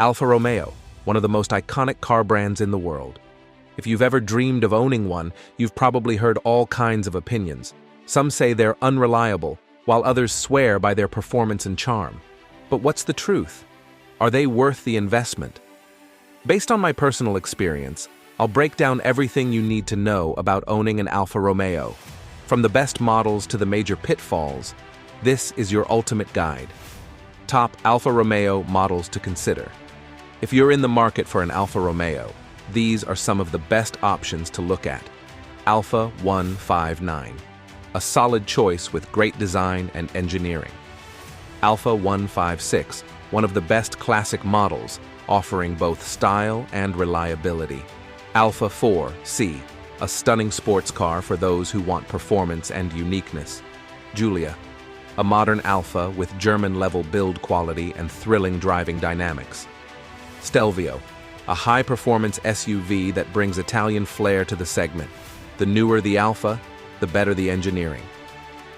Alfa Romeo, one of the most iconic car brands in the world. If you've ever dreamed of owning one, you've probably heard all kinds of opinions. Some say they're unreliable, while others swear by their performance and charm. But what's the truth? Are they worth the investment? Based on my personal experience, I'll break down everything you need to know about owning an Alfa Romeo. From the best models to the major pitfalls, this is your ultimate guide. Top Alfa Romeo models to consider. If you're in the market for an Alfa Romeo, these are some of the best options to look at. Alfa 159, a solid choice with great design and engineering. Alfa 156, one of the best classic models, offering both style and reliability. Alfa 4C, a stunning sports car for those who want performance and uniqueness. Giulia, a modern Alfa with German-level build quality and thrilling driving dynamics. Stelvio, a high-performance SUV that brings Italian flair to the segment. The newer the Alfa, the better the engineering.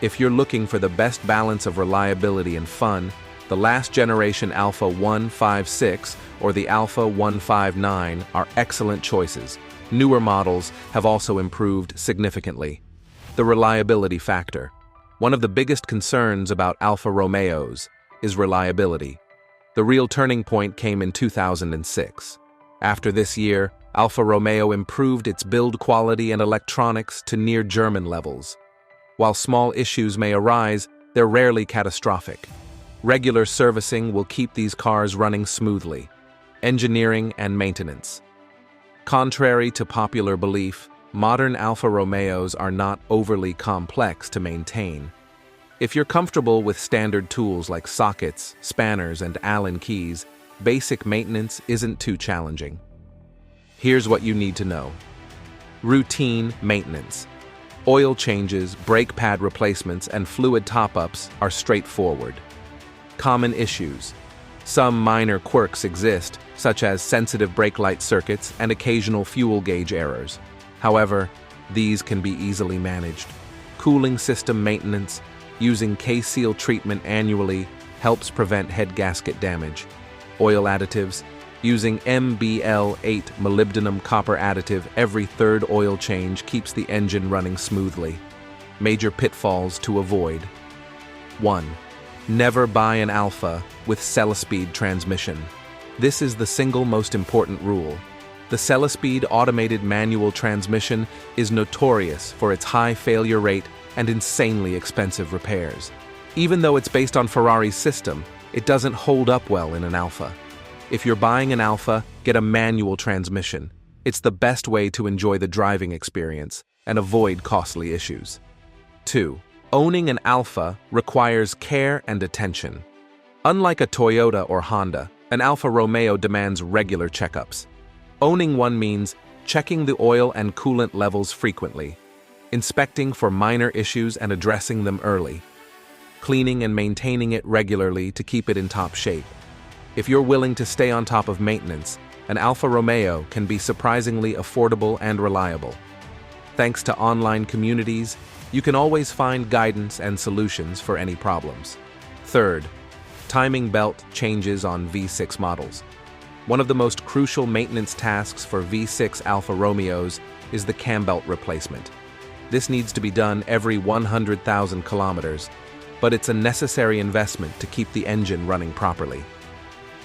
If you're looking for the best balance of reliability and fun, the last-generation Alfa 156 or the Alfa 159 are excellent choices. Newer models have also improved significantly. The reliability factor. One of the biggest concerns about Alfa Romeos is reliability. The real turning point came in 2006. After this year, Alfa Romeo improved its build quality and electronics to near German levels. While small issues may arise, they're rarely catastrophic. Regular servicing will keep these cars running smoothly. Engineering and maintenance. Contrary to popular belief, modern Alfa Romeos are not overly complex to maintain. If you're comfortable with standard tools like sockets, spanners, and Allen keys, basic maintenance isn't too challenging. Here's what you need to know. Routine maintenance. Oil changes, brake pad replacements, and fluid top-ups are straightforward. Common issues. Some minor quirks exist, such as sensitive brake light circuits and occasional fuel gauge errors. However, these can be easily managed. Cooling system maintenance. Using K-Seal treatment annually helps prevent head gasket damage. Oil additives. Using MBL8 molybdenum copper additive every third oil change keeps the engine running smoothly. Major pitfalls to avoid. 1. Never buy an Alfa with Celespeed transmission. This is the single most important rule. The Celespeed automated manual transmission is notorious for its high failure rate and insanely expensive repairs. Even though it's based on Ferrari's system, it doesn't hold up well in an Alfa. If you're buying an Alfa, get a manual transmission. It's the best way to enjoy the driving experience and avoid costly issues. 2. Owning an Alfa requires care and attention. Unlike a Toyota or Honda, an Alfa Romeo demands regular checkups. Owning one means checking the oil and coolant levels frequently, inspecting for minor issues and addressing them early, cleaning and maintaining it regularly to keep it in top shape. If you're willing to stay on top of maintenance, an Alfa Romeo can be surprisingly affordable and reliable. Thanks to online communities, you can always find guidance and solutions for any problems. 3rd, timing belt changes on V6 models. One of the most crucial maintenance tasks for V6 Alfa Romeos is the cam belt replacement. This needs to be done every 100,000 kilometers, but it's a necessary investment to keep the engine running properly.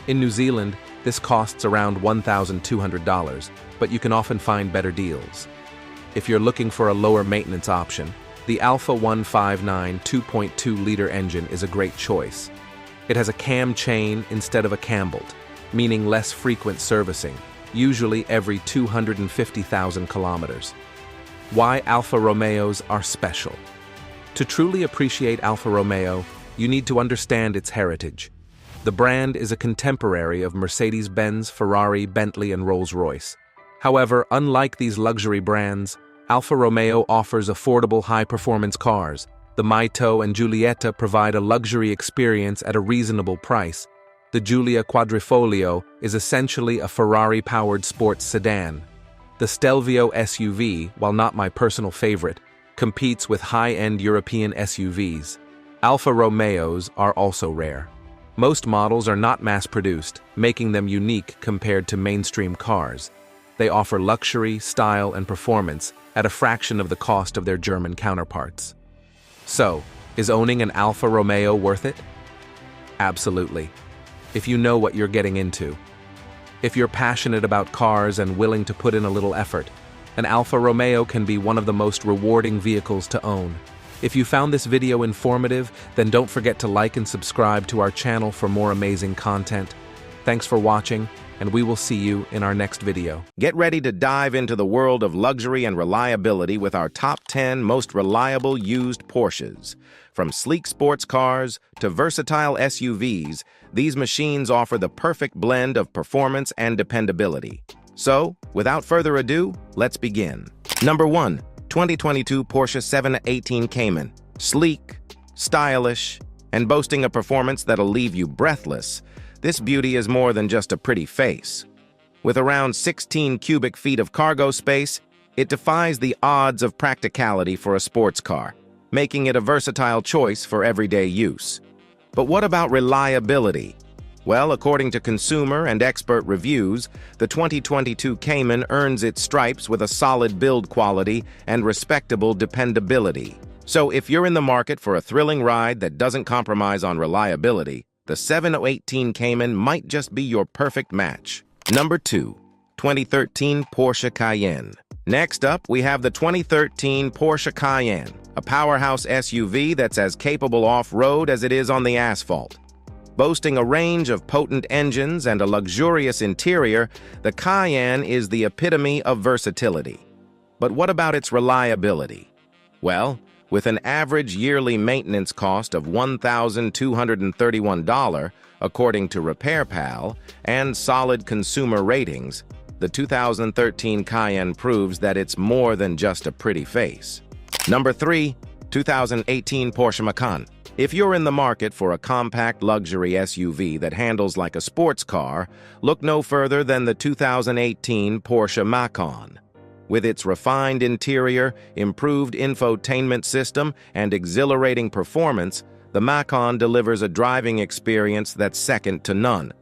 In New Zealand, this costs around $1,200, but you can often find better deals. If you're looking for a lower maintenance option, the Alfa 159 2.2-liter engine is a great choice. It has a cam chain instead of a cam bolt, meaning less frequent servicing, usually every 250,000 kilometers. Why Alfa Romeos are special. To truly appreciate Alfa Romeo, you need to understand its heritage. The brand is a contemporary of Mercedes-Benz, Ferrari, Bentley, and Rolls-Royce. However, unlike these luxury brands, Alfa Romeo offers affordable high-performance cars. The Maito and Giulietta provide a luxury experience at a reasonable price. The Giulia Quadrifoglio is essentially a Ferrari-powered sports sedan. The Stelvio SUV, while not my personal favorite, competes with high-end European SUVs. Alfa Romeos are also rare. Most models are not mass-produced, making them unique compared to mainstream cars. They offer luxury, style, and performance at a fraction of the cost of their German counterparts. So, is owning an Alfa Romeo worth it? Absolutely, if you know what you're getting into. If you're passionate about cars and willing to put in a little effort, an Alfa Romeo can be one of the most rewarding vehicles to own. If you found this video informative, then don't forget to like and subscribe to our channel for more amazing content. Thanks for watching, and we will see you in our next video. Get ready to dive into the world of luxury and reliability with our top 10 most reliable used Porsches. From sleek sports cars to versatile SUVs, these machines offer the perfect blend of performance and dependability. So, without further ado, let's begin. Number 1. 2022 Porsche 718 Cayman. Sleek, stylish, and boasting a performance that'll leave you breathless, this beauty is more than just a pretty face. With around 16 cubic feet of cargo space, it defies the odds of practicality for a sports car, making it a versatile choice for everyday use. But what about reliability? Well, according to consumer and expert reviews, the 2022 Cayman earns its stripes with a solid build quality and respectable dependability. So if you're in the market for a thrilling ride that doesn't compromise on reliability, the 718 Cayman might just be your perfect match. Number 2. 2013 Porsche Cayenne. Next up, we have the 2013 Porsche Cayenne, a powerhouse SUV that's as capable off-road as it is on the asphalt. Boasting a range of potent engines and a luxurious interior, the Cayenne is the epitome of versatility. But what about its reliability? Well, with an average yearly maintenance cost of $1,231, according to RepairPal, and solid consumer ratings, the 2013 Cayenne proves that it's more than just a pretty face. Number 3. 2018 Porsche Macan. If you're in the market for a compact luxury SUV that handles like a sports car, look no further than the 2018 Porsche Macan. With its refined interior, improved infotainment system, and exhilarating performance, the Macan delivers a driving experience that's second to none.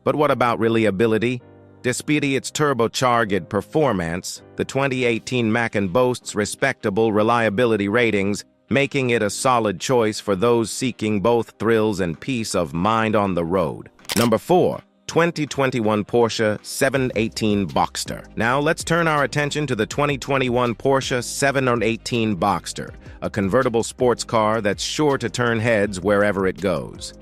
But what about reliability? Despite its turbocharged performance, the 2018 Macan boasts respectable reliability ratings, making it a solid choice for those seeking both thrills and peace of mind on the road. Number 4. 2021 Porsche 718 Boxster. Now let's turn our attention to the 2021 Porsche 718 Boxster, a convertible sports car that's sure to turn heads wherever it goes.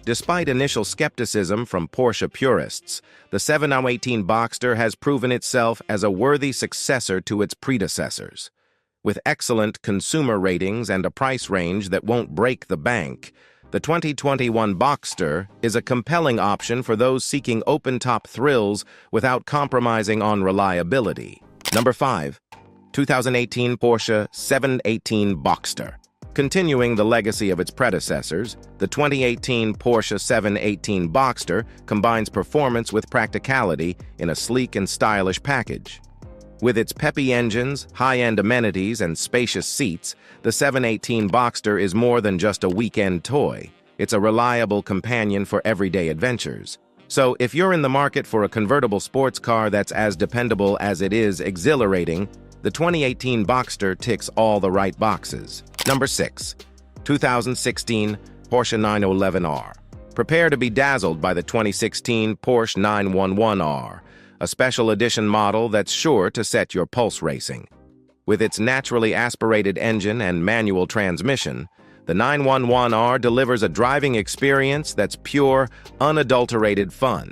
Despite initial skepticism from Porsche purists, the 718 Boxster has proven itself as a worthy successor to its predecessors. With excellent consumer ratings and a price range that won't break the bank, the 2021 Boxster is a compelling option for those seeking open-top thrills without compromising on reliability. Number 5. 2018 Porsche 718 Boxster. Continuing the legacy of its predecessors, the 2018 Porsche 718 Boxster combines performance with practicality in a sleek and stylish package. With its peppy engines, high-end amenities, and spacious seats, the 718 Boxster is more than just a weekend toy. It's a reliable companion for everyday adventures. So, if you're in the market for a convertible sports car that's as dependable as it is exhilarating, the 2018 Boxster ticks all the right boxes. Number 6. 2016 Porsche 911R. Prepare to be dazzled by the 2016 Porsche 911R. A special edition model that's sure to set your pulse racing. With its naturally aspirated engine and manual transmission, the 911R delivers a driving experience that's pure, unadulterated fun.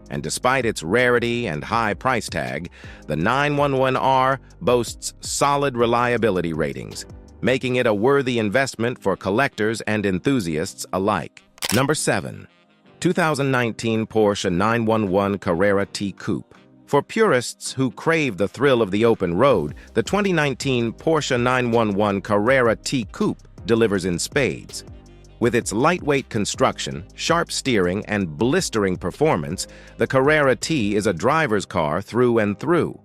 And despite its rarity and high price tag, the 911R boasts solid reliability ratings, making it a worthy investment for collectors and enthusiasts alike. Number 7. 2019 Porsche 911 Carrera T Coupe. For purists who crave the thrill of the open road, the 2019 Porsche 911 Carrera T Coupe delivers in spades. With its lightweight construction, sharp steering, and blistering performance, the Carrera T is a driver's car through and through.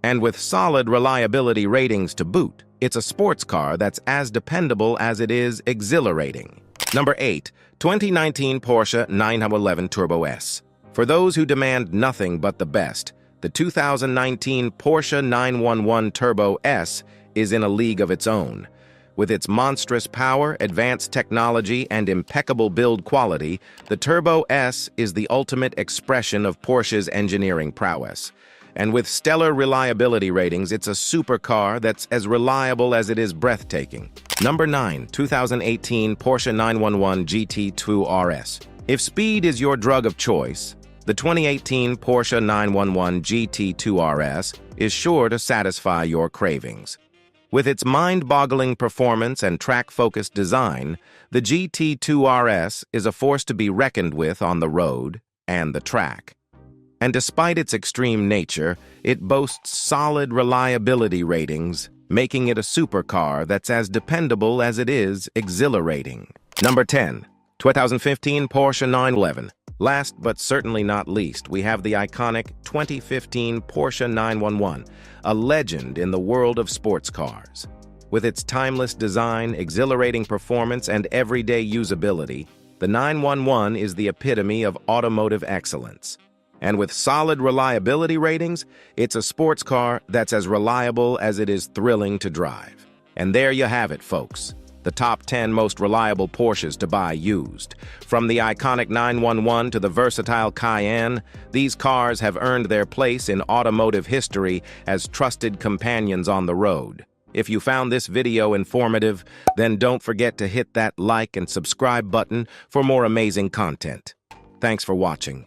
And with solid reliability ratings to boot, it's a sports car that's as dependable as it is exhilarating. Number 8. 2019 Porsche 911 Turbo S. For those who demand nothing but the best, the 2019 Porsche 911 Turbo S is in a league of its own. With its monstrous power, advanced technology, and impeccable build quality, the Turbo S is the ultimate expression of Porsche's engineering prowess. And with stellar reliability ratings, it's a supercar that's as reliable as it is breathtaking. Number 9. 2018 Porsche 911 GT2 RS. If speed is your drug of choice, the 2018 Porsche 911 GT2 RS is sure to satisfy your cravings. With its mind-boggling performance and track-focused design, the GT2 RS is a force to be reckoned with on the road and the track. And despite its extreme nature, it boasts solid reliability ratings, making it a supercar that's as dependable as it is exhilarating. Number 10. 2015 Porsche 911. Last but certainly not least, we have the iconic 2015 Porsche 911, a legend in the world of sports cars. With its timeless design, exhilarating performance, and everyday usability, the 911 is the epitome of automotive excellence. And with solid reliability ratings, it's a sports car that's as reliable as it is thrilling to drive. And there you have it, folks. The top 10 most reliable Porsches to buy used. From the iconic 911 to the versatile Cayenne, these cars have earned their place in automotive history as trusted companions on the road. If you found this video informative, then don't forget to hit that like and subscribe button for more amazing content. Thanks for watching.